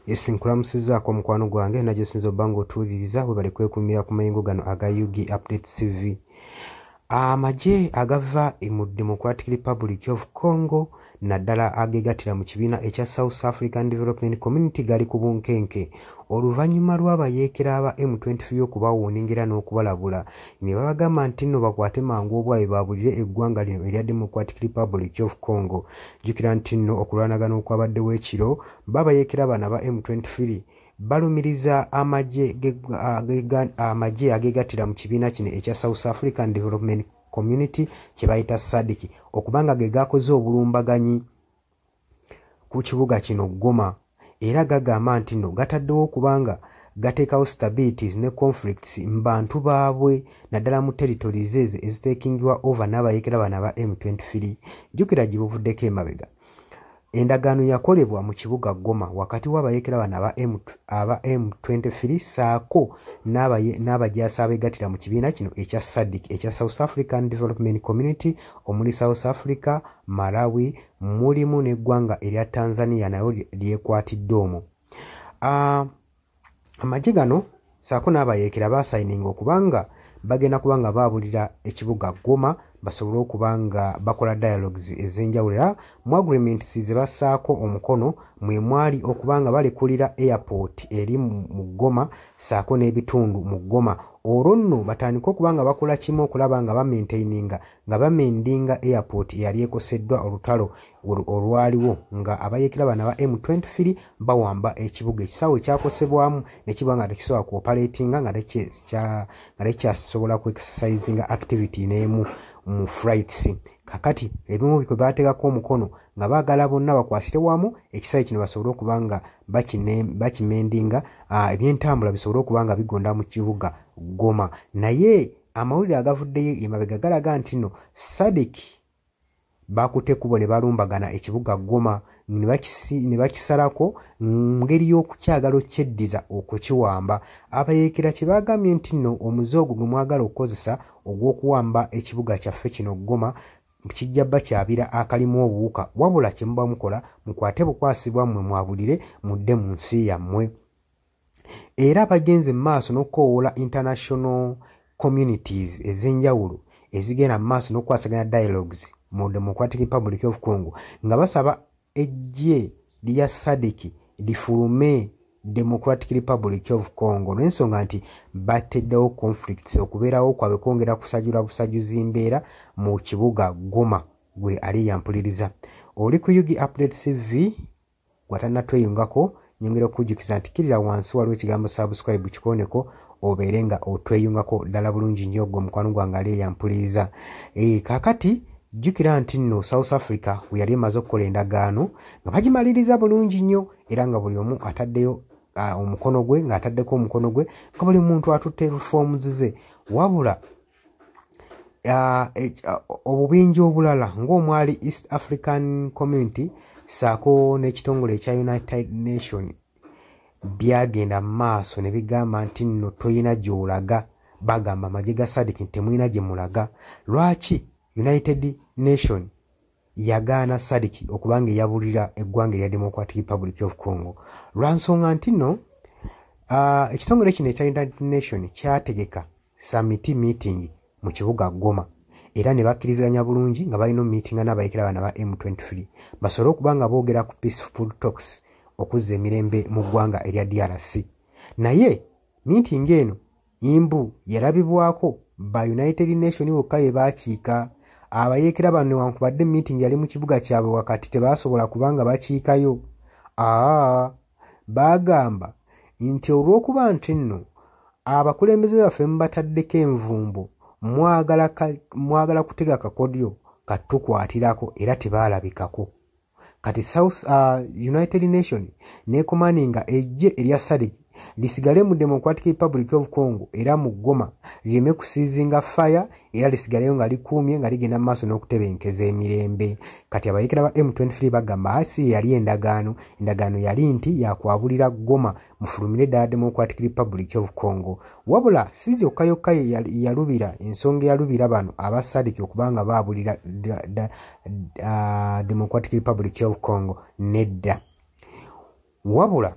Yes, nkulamusizaako mukwano gwange najjo sinzo bango otuuliriza bwe bali kwekumira ku mayingo gano aga UG Update TV. Amagye agava mu Democratic Republic of Congo naddala agegatira mu kibiina ekya South African Development Community gali ku bunkenke oluvannyuma lw'abayeekera aba M23 okubawuuningira n'okubalabula ne babagamba nti nno bakwate mangu obwayi baabulire eggwanga lino erya Democratic Republic of Congo. Jjukira nti nno okulwanagana okwabaddewo ekiro babayeekera bano aba M23 balumiriza amagye agegatira mu kibiina kino ekya South African Development Community kye bayita SADC okubanga ge gakoze obulumbaganyi ku kibuga kino Goma era gagamba nti nno gataddewo kubanga gateekawo stabilities ne conflicts mbantu baabwe naddala mu territories ezo ezitakingibwa over n'abayeekera bano aba M23. Jjukira gibuvuddeko emabega. Endagaano yakolebwa mu kibuga Goma wakati w'abayeekera bano aba M23 saako n'abajaasi abeegattira mu kibiina kino ekya SADC ekya South African Development Community omuli South Africa, Malawi, mulimu n'eggwanga erya Tanzania nayo lyekwatidde omwo. Amagye gano saako n'abayeekera baasayininga okubanga bagenda kubanga baabulira ekibuga Goma basobole okubanga bakola dialogues ez'enjawulo era mu agreements ze bassaako omukono mwe mwali okubanga balekulira airport eri mu Goma saako n'ebitundu mu Goma olwo nno batandika okubanga bakola kimu okulaba nga bamendinga airport eyali ekoseddwa olutalo olwaliwo nga abayeekera bano aba M23 bawamba ekibuga ekisaawe ekyakosebwamu ne kiba nga tekisobola kuoperatinga nga tekyasobola ku exercisinga activity n'emu mu flights. Kakati ebimu biko baateekako omukono nga baagala bonna bakwasire wamu ekisaawe kino basobole okubanga bakimendinga ebyentambula bisobole okubanga bigonda mu kibuga Goma. Naye amawulire agavuddeyo emabega galaga nti nno SADC bakutte kubo ne balumbagana ekibuga Goma ne bakisalako ngeri y'okukyagala okyeddiza okukiwamba. Abayeekera kye bagambye nti nno omuze ogwo gwe mwagala okukozesa ogw'okuwamba ekibuga kyaffe kino Goma kijja bba kyabira akalimu obuwuka wabula kye muba mukola mukwate bukwasibwa mmwe mwabulire mudde mu nsi yammwe. Era bagenze mu maaso n'okukoowoola international communities ez'enjawulo ezigenda mu maaso n'okukwasaganya dialogues mu Democratic Republic of Congo nga basaba eggye lya SADC lifulume Democratic Republic of Congo n'ensonga nti bateddewo conflicts okubeerawo kwabwe kwongera kusajula busajuzi mbeera mu kibuga Goma gwe ali yampuliriza. Oli ku UG Update TV watannatweyungako nyongera okujjukiza nti kirira wansi waliwo ekigambo subscribe kikoneko obeere nga otweyungako ddala bulungi nnyo gwe mukwano gwange ali yampuliriza. Kaakati jjukira nti nno South Africa we yali emaze okukola endagaano nga bagimaliriza bulungi nnyo era nga buli omu ataddeyo omukono gwe ng'ataddeko omukono gwe nga buli muntu atutte reforms ze wabula obubinja obulala ng'omwali East African Community saako n'ekitongole ekya United Nation byagenda mu maaso ne bigamba nti nno toyina gy'olaga. Bagamba amagye ga SADC nti temulina gye mulaga. Lwaki United Nation yagaana SADC okubanga eyabulira eggwanga erya Democratic Republic of Congo? Lwansonga nti nno ekitongole kino ekya United Nation kyategeka summit meeting mu kibuga Goma era ne bakkiriziganya bulungi nga balina meetinga n'abayeekera bano aba M23 basobole okubanga boogera ku peaceful talks okuzza emirembe mu ggwanga erya DRC. Naye meeting eno imbu yalabibwako ba United Nation bokka ye baakiika. Abayeekera bano newankubadde meeting yali mu kibuga kyabwe wakati tebasobola kubanga bakiikayo. Bagamba nti olw'okuba nti nno abakulembeze baffe mubataddeko envumbo mwagala kutega kakodyo katukwatirako era tebaalabikako. Kati United Nation nekomaninga ejje erya SADC lisigale mu Democratic Republic of Congo era mu Goma lireme kusiizinga fire era lisigaleyo nga likuumye nga ligenda mu maaso n'okutebenkeza emirembe. Kati abayeekera ba M23 bagamba asi yali endagaano yali nti yakwabulira Goma mufulumire ddala Democratic Republic of Congo wabula si yokka yalubira ensonga eyalubira bano aba SADC okubanga baabulira Democratic Republic of Congo nedda wabula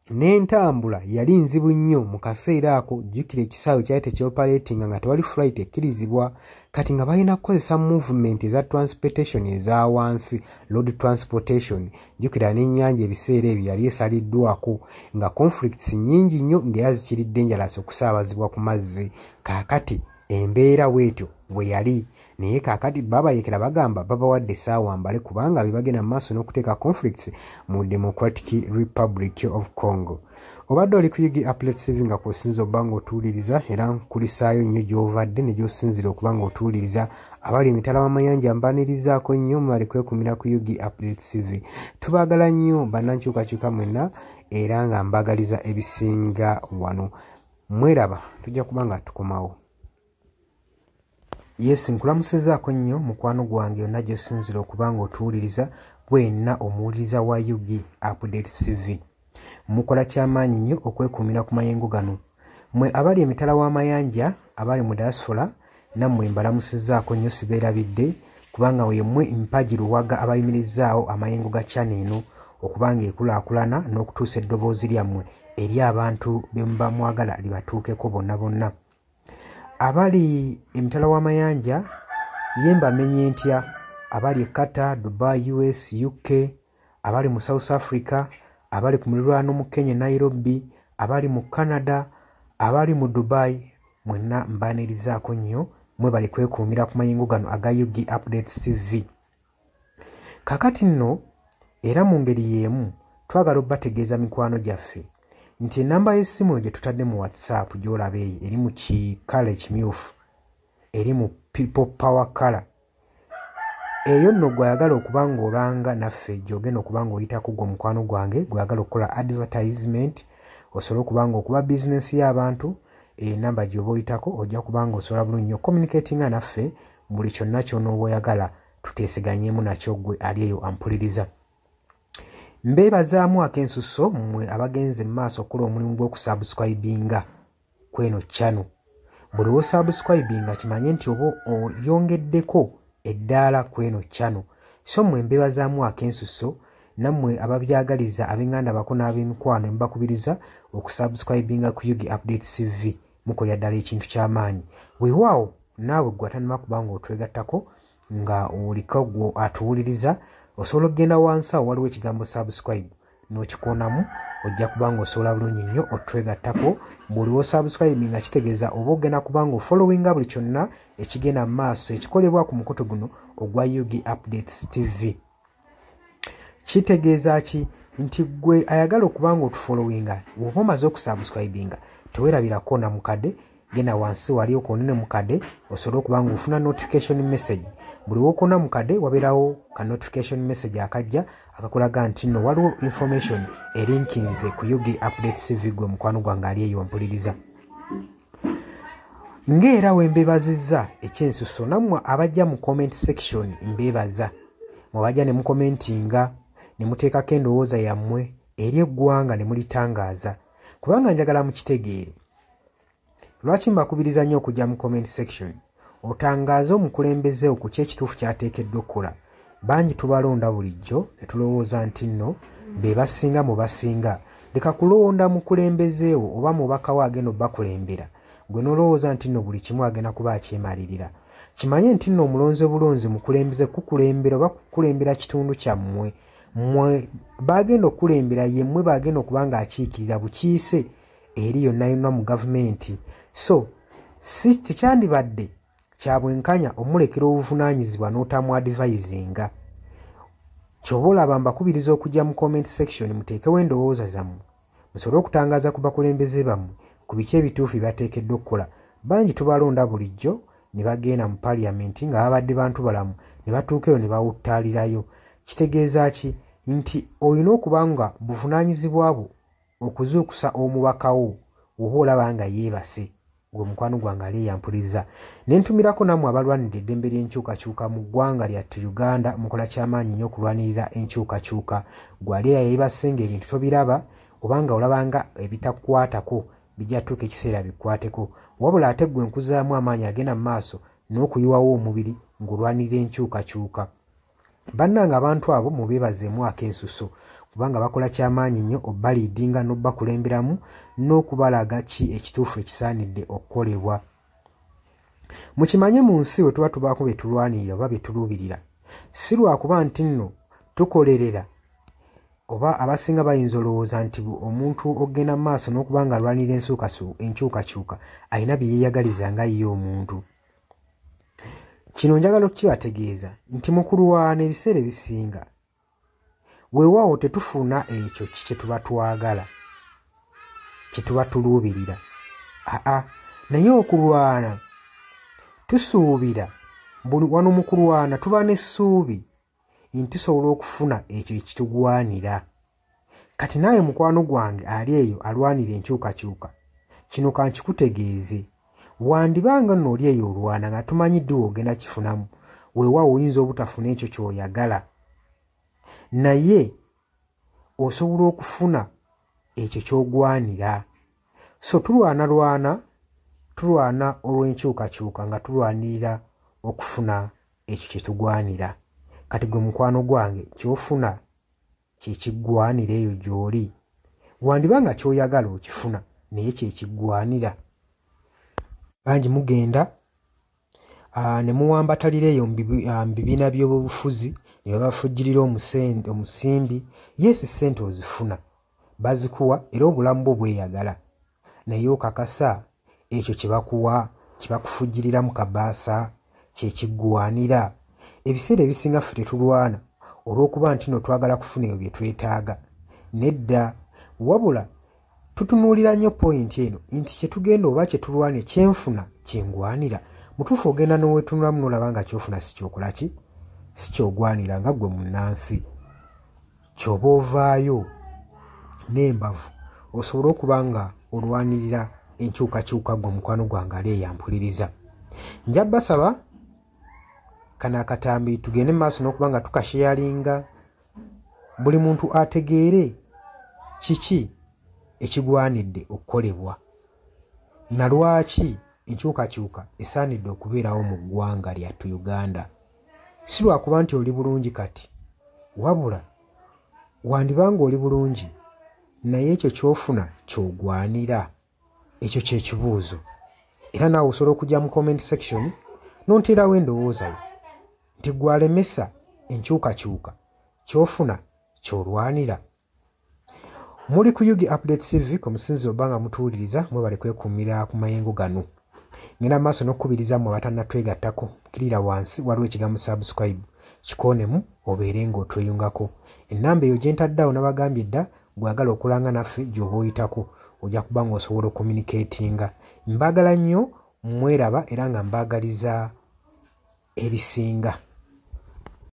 n'entambula yali nzibu nnyo mu kaseera ako. Jjukira ekisaawe kyali tekyoperatinga nga tewali flight ekkirizibwa, kati nga balina kukozesa movement eza transportation eza wansi, road transportation. Jjukira n'ennyanja ebiseera ebyo yali esaliddwako, nga conflicts nnyingi nnyo ng'era zikiri dangerous okusaabazibwa ku mazzi. Kaakati embeera bwetyo bwe yali, naye kaakati babayekera bagamba babawadde essaawa mbale kubanga bebagenda mu maaso n'okuteeka conflicts mu Democratic Republic of Congo. Obadde oli ku Yugi Updates TV nga kw'osinza okuba ng'otuwuliriza, era nkulisaayo nnyo gy'ovadde ne gy'osinzira okuba ng'otuwuliriza. Abali emitala w'amayanja mbanirizaako nnyo mwali kwekumira ku Yugi Updates TV. Tubaagala nnyo bannankyukakyuka mwenna, era nga mbagaliza ebisinga wano. Mweraba, tujja kuba nga tukomawo. Yes, nkulamusizaako nnyo mukwano gwange yonna gy'osinzira okuba ng'otuwuliriza, gwenna omuwuliriza wa Yugi Updates TV. Mukola kyamaanyi nnyo okwekumira ku mayengo gano. Mmwe abali emitala w'amayanja, abali mu diaspora, nammwe mbalamusizaako nnyo sibeerabidde, kubanga wemmwe mpagi luwaga abayimirizaawo amayengo ga channel eno okubanga ekulaakulana n'okutuusa eddoboozi lyammwe eri abantu be muba mwagala libatuukeko bonna bonna. Abali emitala w'amayanja ye mbamenye ntya, abali Qatar, Dubai, US, UK, abali mu South Africa, abali ku muliraano mu Kenya, Nairobi, abali mu Canada, abali mu Dubai, mwenna mbanirizaako nnyo, mwe bali kwekuumira ku mayengo gano aga Yugi Updates TV. Kakati nno era mu ngeri y'emu twagala obbategeeza mikwano gyaffe nti enamba y'essimu gye tutadde mu WhatsApp gy'olaba eyo eri mu kikala ekimyufu, eri mu people power color. Eyo nno gw'ayagala okuba ng'olanga naffe gy'ogenda okuba ng'oyitako gwe mukwano gwange gw'ayagala okukola advertisement, osobola okuba ng'okuba bizinesi y'abantu, enamba gy'oba oyitako ojja kuba ng'osobola bulungi nnyo communicatinga naffe buli kyonna ky'onooba oyagala tuteeseganyeemu nakyo gwe ali eyo ampuliriza. Mbeebazaamu ak'ensusso mmwe abagenze mu maaso okukola omulimu gw'okusubscribinga kweno channel. Buli w'osubscribinga kimanye nti oba oyongeddeko eddaala kweno channel. So mmwe mbeebazaamu ak'ensusso, nammwe ababyagaliza ab'enganda bako n'ab'emikwano mbakubiriza okusubscribinga ku Yugi Updates TV. Mukolera ddala ekintu ky'amaanyi. Weewaawo naawe gwe atannaba kuba ng'otwegattako nga oliko gwe atuwuliriza, osobola okugenda wansi awo waliwo ekigambo subscribe n'okikoonamu, ojja kuba ng'osobola bulungi nnyo otwegattako. Buli w'osubscribe nga kitegeeza oba ogenda kuba ng'ofollowinga buli kyonna ekigenda mu maaso ekikolebwa ku mukutu guno ogwa Yugi Updates TV. Kitegeeza ki? Nti gwe ayagala okuba ng'otufollowinga, bw'oba omaze okusubscribinga teweerabirako na mukadde, genda wansi wali okoonene mukadde osobola okuba ng'ofuna notification message. Buli w'okoona mukadde wabeerawo ka notification message akajja akakulaga nti nno waliwo information erinkinze ku Yugi Updates TV gwe mukwano gwange ali eyo mpuliriza. Ng'era we mbeebazizza ekyensusso, nammwe abajja mu comment section mbeebaza. Mwabajja ne mukomentinga ne muteekako endowooza yammwe eri eggwanga ne mulitangaaza, kubanga njagala mukitegeere. Lwaki mbakubiriza nnyo okujja mu comment section otangaaze omukulembeze ku ki ekituufu ky'ateekeddwa okukola. Bangi tubalonda bulijjo ne tulowooza nti nno be basinga mu basinga. Leka kulonda mukulembeze wo oba mubaka wo agenda obbakulembera gwe n'olowooza nti nno buli kimu agenda kuba akyemalirira. Kimanye nti nno omulonze bulonzi mukulembeze kukulembera oba kukulembera kitundu kyammwe. Mmwe bagenda okukulembera ye mmwe bagenda okuba ng'akiikirira bukiise eri yonna yonna mu gavumenti. So si tekyandibadde kya bwenkanya omulekera obuvunaanyizibwa n'otamu advisinga. Ky'oba olaba mbakubiriza okujja mu comment section muteekewo endowooza zammwe, musobole okutangaaza ku bakulembeze bammwe ku biki ebituufu bye bateekeddwa okukola. Bangi tubalonda bulijjo ne bagenda mu parliament nga babadde bantu balamu ne batuuka eyo ne bawuttaalirayo. Kitegeeza ki? Nti olina okuba nga buvunaanyizibwa bwo okuzuukusa omubaka wo oba olaba nga yeebase. Gwe mukwano gwange ali yampuliriza. Ne ntumirako nammwe abalwanirira eddembe ly'enkyukakyuka mu ggwanga lyattu Uganda, mukola kyamaanyi nnyo okulwanirira enkyukakyuka. Gwe ali yeebase ng'ebintu tobiraba obanga olabanga ebitakukwatako bijja tuuka ekiseera bikwateko. Wabula ate gwe nkuzaamu amaanyi agenda mu maaso n'okuyiwawo omubiri ng'olwanirira enkyukakyuka. Bannange abantu abo mubeebazeemu ak'ensusso kubanga bakola kyamaanyi nnyo obbaliidinga n'obbakulemberamu n'okubalaga ki ekituufu ekisaanidde okukolebwa. Mukimanye mu nsi we tuba tubaako bye tulwanirira oba bye tuluubirira, si lwakuba nti nno tukolerera oba abasinga bayinza olowooza nti omuntu ogenda mu maaso n'okuba nga alwanirira enkyukakyuka alina bye yeeyagaliza nga ye omuntu. Kino njagala okukibategeeza nti mu kulwana ebiseera ebisinga weewaawo tetufuna ekyo kye tuba twagala, kye tuba tuluubirira. Naye okulwana tusuubira, wano mu kulwana tuba n'essuubi nti tusobola okufuna ekyo ekitugwanira. Kati naawe mukwano gwange ali eyo alwanira enkyukakyuka, kino kankikutegeeze, wandibanga nno oli eyo olwana nga tumanyiddwe ogenda kifunamu, weewaawo oyinza obutafuna ekyo ky'oyagala, naye osobola okufuna ekyo ky'ogwanira. So tulwana olw'enkyukakyuka nga tulwanirira okufuna ekyo kye tugwanira. Kati gwe mukwano gwange ky'ofuna kye kiggwanira eyo gy'oli, wandibanga ky'oyagala okifuna naye kye kiggwanira. Bangi mugenda ne muwambatalira eyo mu bibiina by'obufuzi ne babafujjirira omusimbi. Yes, ssente ozifuna, bazikuwa era obulamu bwo bweyagala, naye okakasa ekyo kye bakuwa kye bakufujjirira mu kabaasa kye kiggwanira. Ebiseera ebisinga ffe tetulwana olw'okuba nti no twagala kufuna ebyo bye twetaaga. Nedda, wabula tutunuulira nnyo pointi eno nti kye tugenda oba kye tulwana kyenfuna kyengwanira. Mutuufu ogenda n'oweetunulamu n'olaba nga kyofuna si kyokola ki, si kyogwanira nga ggwe munnansi. Ky'oba ovaayo n'embavu osobole okuba nga olwanirira enkyukakyuka gwe mukwano gwange ali eyampuliriza. Nja basaba kano akatambi tugende maaso n'okuba nga tukasheyalinga, buli muntu ategeere kiki ekigwanidde okukolebwa na lwaki enkyukakyuka esaanidde okubeerawo mu ggwanga lyattu Uganda. Si lwakuba nti oli bulungi kati, wabula wandibanga oli bulungi naye ekyo ky'ofuna ky'ogwanira. Ekyo kye kibuuzo, era naawe osobola okujja mu comment section n'onteerawo endowooza yo nti gwalemesa enkyukakyuka ky'ofuna ky'olwanira. Muli ku Yugi Update TV ku musinzi oba nga mutuwuliriza, mwebale kwekuumira ku mayengo gano. Ngenda maaso n'okukubiriza mmwe abatannatwegattako, kirira wansi waliwo ekigambo subscribe, kikoonemu obeere ng'otweyungako. Ennamba eyo gye ntaddeawo nabagambye dda, gwagala okulanga naffe gy'oba oyitako ojja kuba ng'osobola okommunikatinga. Mbaagala nnyo, mweraba era nga mbaagaliza ebisinga.